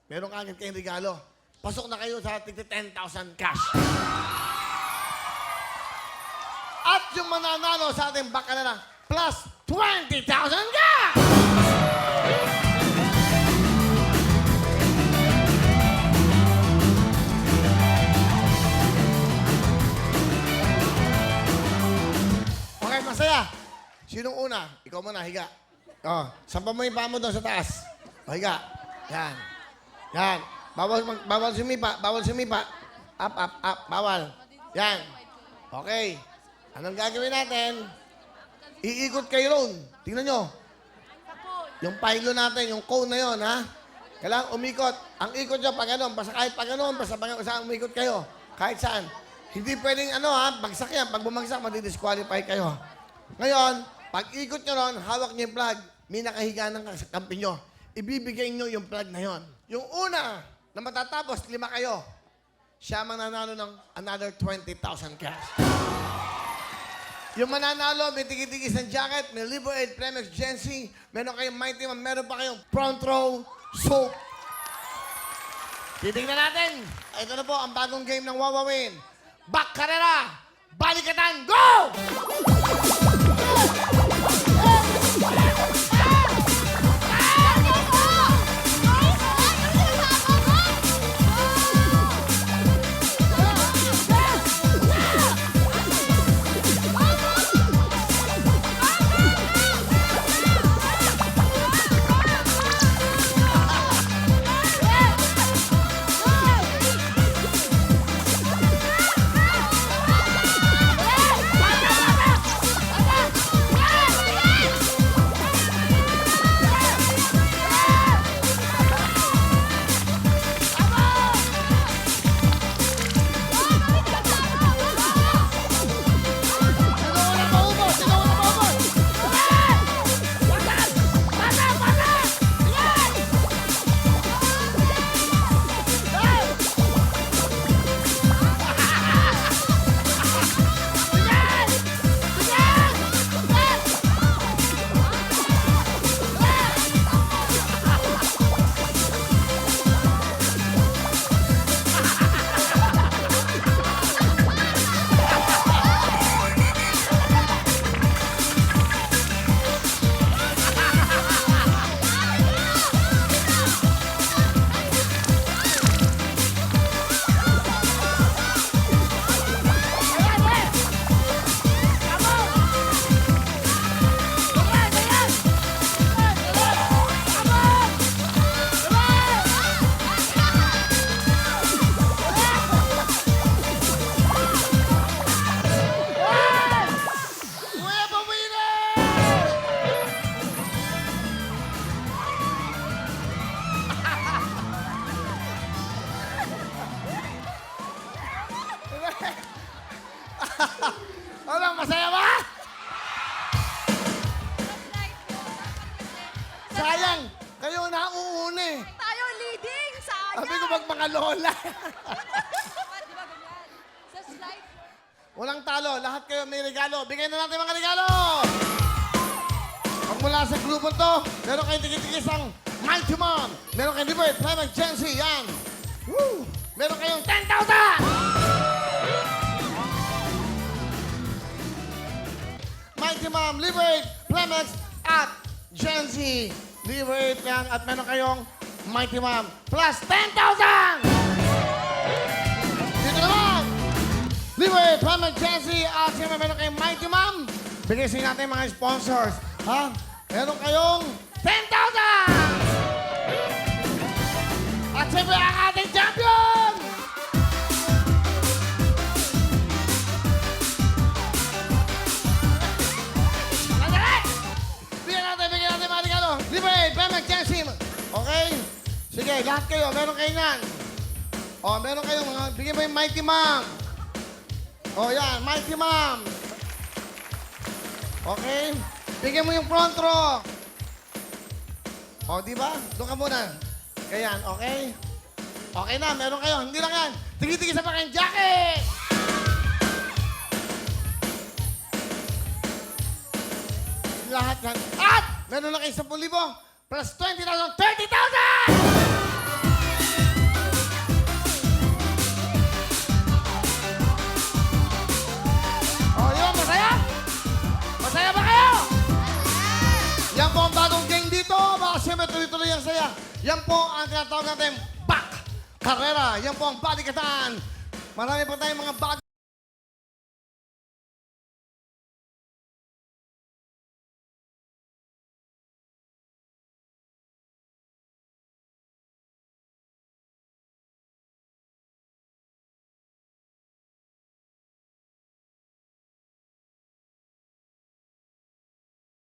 meron kagad kayong regalo. Pasok na kayo sa 10,000 cash. At yung mananalo sa ating bakanala, plus 20,000 cash! Okay, masaya. Sinong una? Ikaw muna, higa. Oh, sampa mo yung paa mo doon sa taas. O, higa. Yan. Yan. Bawal sumipa. Bawal sumipa. Up, up, up. Bawal. Yan. Okay. Anong gagawin natin? Iikot kayo roon. Tingnan nyo. Yung pilo natin, yung cone na yun, ha? Kailangan umikot. Ang ikot nyo, pag ano, basta kahit pag ano, basta pag saan umikot kayo. Kahit saan. Hindi pwedeng ano, ha? Bagsak yan. Pag bumagsak, madidisqualify kayo. Ngayon, pag ikot nyo ron, hawak nyo yung flag, may nakahiga ng kampi nyo. Ibibigay nyo yung flag na yon. Yung una na matatapos, 5 kayo. Siya mananalo ng another 20,000 cash. Yung mananalo, may tigit-tigis ng jacket, may Libo 8 Premix Gen Z, meron kayong Mighty Man, meron pa kayong front row soap. Titignan natin. Ito na po ang bagong game ng Wawawin. Back Karera! Balikatan! Go! Ano, masaya ba? Sayang, kayo nauuna eh. Tayo leading! Sayang! Sabi ko mga lola. Di ba ganyan? Sa slide. Walang talo, lahat kayo may regalo. Bigyan na natin mga regalo! Pag mula sa grupo to, meron kayong tigit-tigis ang Mighty Mom. Meron kayong Libo 8 Premix Gen Z, yan. Woo! Meron kayong 10,000! Mighty Mom, Libo 8 Premix at Gen Z. Libo 8 yan at meron kayong Mighty Mom plus 10,000! Dito naman! Libo 8 Premix Gen Z at siyempre meron kayong Mighty Mom. Bigay sa natin mga sponsors. Ha? Meron kayong 10,000! At siyempre ang ating champion! Bigyan natin mga regalo. Libre, Premix Gen Z. Okay? Sige, lahat kayo. Meron kayo yan. O, meron kayo mga... Bigyan mo yung Mighty Mom. O, yan. Mighty Mom. Okay? Bigyan mo yung front row. O, di ba? Doon ka muna. Ganyan, okay? Okay na, meron kayo. Hindi lang yan. Tigi-tigi sa pa kayong jacket! Lahat yan. At meron na kayo 10,000 plus 20,000, 30,000! siyempre tuloy-tuloy ang saya. Yan po ang tinatawag natin back. Karera. Yan po ang balikatan. Marami pa tayong mga bago.